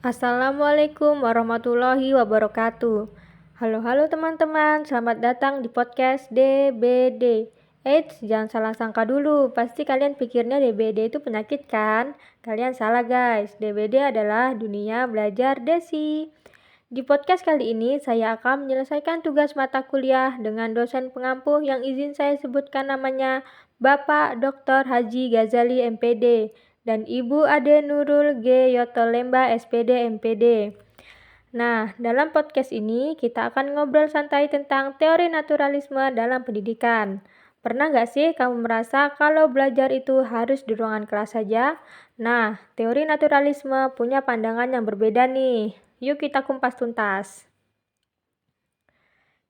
Assalamualaikum warahmatullahi wabarakatuh. Halo teman-teman, selamat datang di podcast DBD. Eits, jangan salah sangka dulu, pasti kalian pikirnya DBD itu penyakit kan? Kalian salah guys, DBD adalah dunia belajar Desi. Di podcast kali ini, saya akan menyelesaikan tugas mata kuliah dengan dosen pengampu yang izin saya sebutkan namanya Bapak Dr. Haji Ghazali MPD dan Ibu Ade Nurul G. Yotolemba SPD MPD. Nah, dalam podcast ini kita akan ngobrol santai tentang teori naturalisme dalam pendidikan. Pernah nggak sih kamu merasa kalau belajar itu harus di ruangan kelas saja? Nah, teori naturalisme punya pandangan yang berbeda nih. Yuk kita kumpas tuntas.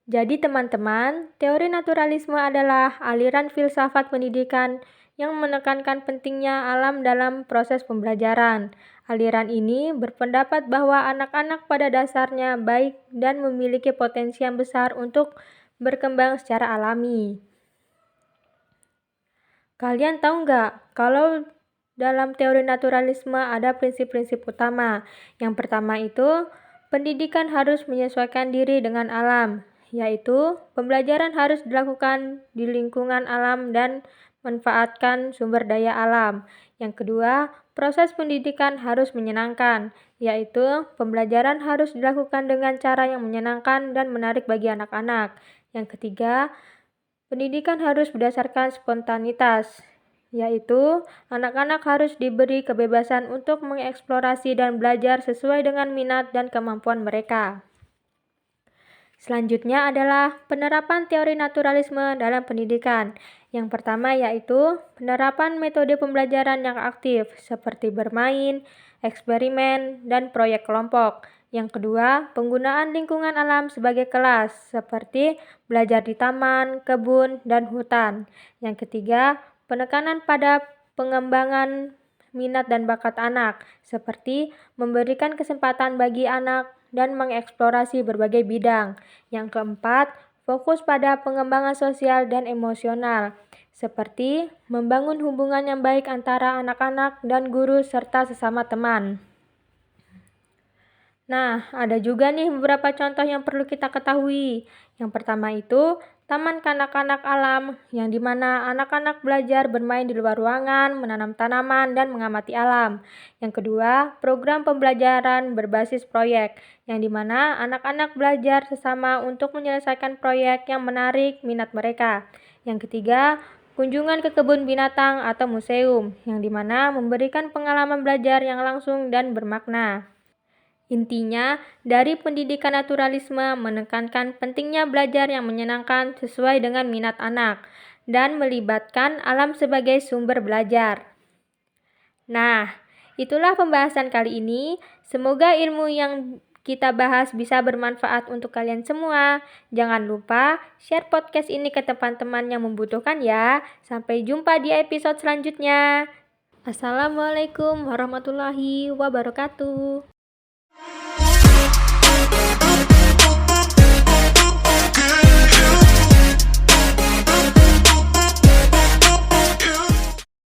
Jadi teman-teman, teori naturalisme adalah aliran filsafat pendidikan yang menekankan pentingnya alam dalam proses pembelajaran. Aliran ini berpendapat bahwa anak-anak pada dasarnya baik dan memiliki potensi yang besar untuk berkembang secara alami. Kalian tahu nggak kalau dalam teori naturalisme ada prinsip-prinsip utama. Yang pertama itu, pendidikan harus menyesuaikan diri dengan alam, yaitu pembelajaran harus dilakukan di lingkungan alam dan manfaatkan sumber daya alam. Yang kedua, proses pendidikan harus menyenangkan, yaitu pembelajaran harus dilakukan dengan cara yang menyenangkan dan menarik bagi anak-anak. Yang ketiga, pendidikan harus berdasarkan spontanitas, yaitu anak-anak harus diberi kebebasan untuk mengeksplorasi dan belajar sesuai dengan minat dan kemampuan mereka. Selanjutnya adalah penerapan teori naturalisme dalam pendidikan. Yang pertama yaitu penerapan metode pembelajaran yang aktif seperti bermain, eksperimen, dan proyek kelompok. Yang kedua, penggunaan lingkungan alam sebagai kelas seperti belajar di taman, kebun, dan hutan. Yang ketiga, penekanan pada pengembangan minat dan bakat anak, seperti memberikan kesempatan bagi anak dan mengeksplorasi berbagai bidang. Yang keempat, fokus pada pengembangan sosial dan emosional, seperti membangun hubungan yang baik antara anak-anak dan guru serta sesama teman. Nah, ada juga nih beberapa contoh yang perlu kita ketahui. Yang pertama itu, taman kanak-kanak alam, yang dimana anak-anak belajar bermain di luar ruangan, menanam tanaman, dan mengamati alam. Yang kedua, program pembelajaran berbasis proyek, yang dimana anak-anak belajar sesama untuk menyelesaikan proyek yang menarik minat mereka. Yang ketiga, kunjungan ke kebun binatang atau museum, yang dimana memberikan pengalaman belajar yang langsung dan bermakna. Intinya, dari pendidikan naturalisme menekankan pentingnya belajar yang menyenangkan sesuai dengan minat anak dan melibatkan alam sebagai sumber belajar. Nah, itulah pembahasan kali ini. Semoga ilmu yang kita bahas bisa bermanfaat untuk kalian semua. Jangan lupa share podcast ini ke teman-teman yang membutuhkan ya. Sampai jumpa di episode selanjutnya. Assalamualaikum warahmatullahi wabarakatuh.